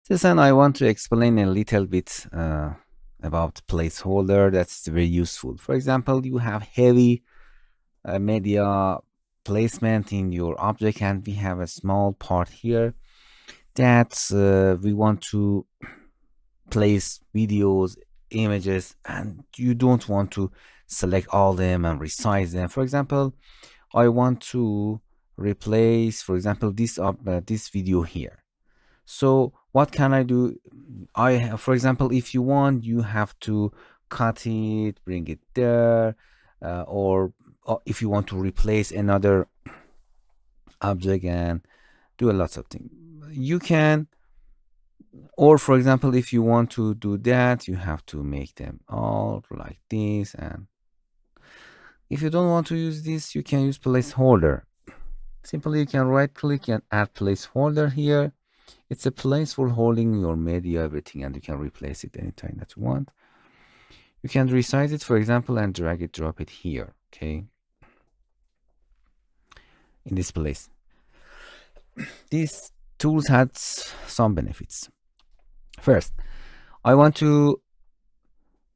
This and I want to explain a little bit about placeholder that's very useful. For example, you have heavy media placement in your object, and we have a small part here that we want to place videos, images, and you don't want to select all them and resize them. For example, I want to replace, for example, this video here. So what can I do? For example, if you want, you have to cut it, bring it there, or if you want to replace another object and do a lot of things, you can. Or for example, if you want to do that, you have to make them all like this. And if you don't want to use this, you can use placeholder. Simply, you can right click and add placeholder here. It's a place for holding your media, everything, and you can replace it anytime that you want. You can resize it, for example, and drag it, drop it here, okay, in this place. These tools had some benefits. First, I want to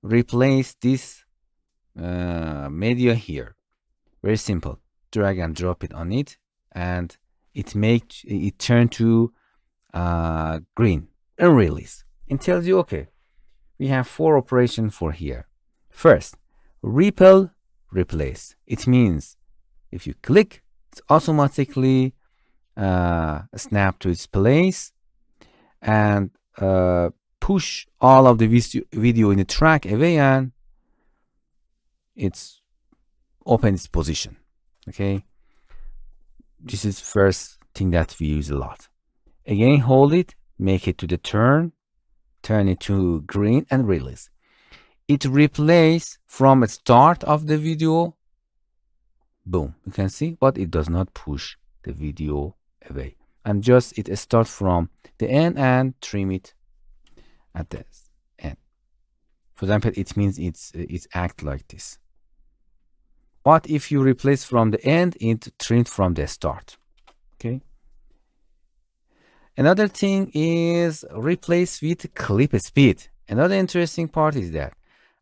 replace this media here. Very simple. Drag and drop it on it, and it turn to green and release. It tells you, okay, we have 4 operations for here. First, repel, replace. It means if you click, it's automatically snap to its place and push all of the video in the track away, and it's open its position. Okay, this is first thing that we use a lot. Again, hold it, make it to the turn it to green and release. It replaces from the start of the video. Boom, you can see, but it does not push the video away. And just it starts from the end and trim it at the end. For example, it means it's act like this. But if you replace from the end, it trimmed from the start. Okay. Another thing is replace with clip speed. Another interesting part is that,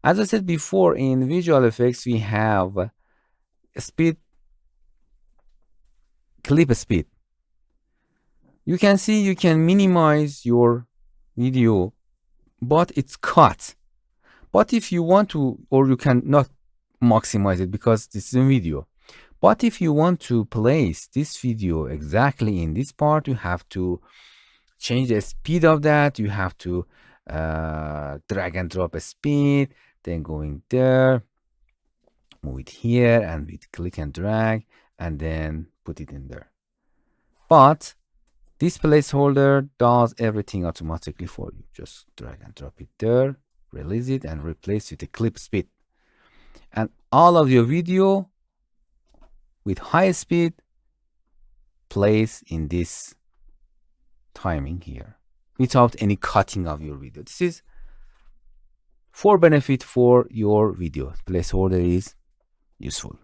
as I said before, in visual effects we have speed, clip speed. You can see you can minimize your video, but it's cut. But if you want to, or you can not maximize it because this is a video. But if you want to place this video exactly in this part, you have to change the speed of that. You have to drag and drop a speed, then going there, move it here, and with click and drag, and then put it in there. But this placeholder does everything automatically for you. Just drag and drop it there, release it, and replace with the clip speed. And all of your video with high speed plays in this timing here without any cutting of your video. This is for benefit for your video. Placeholder is useful.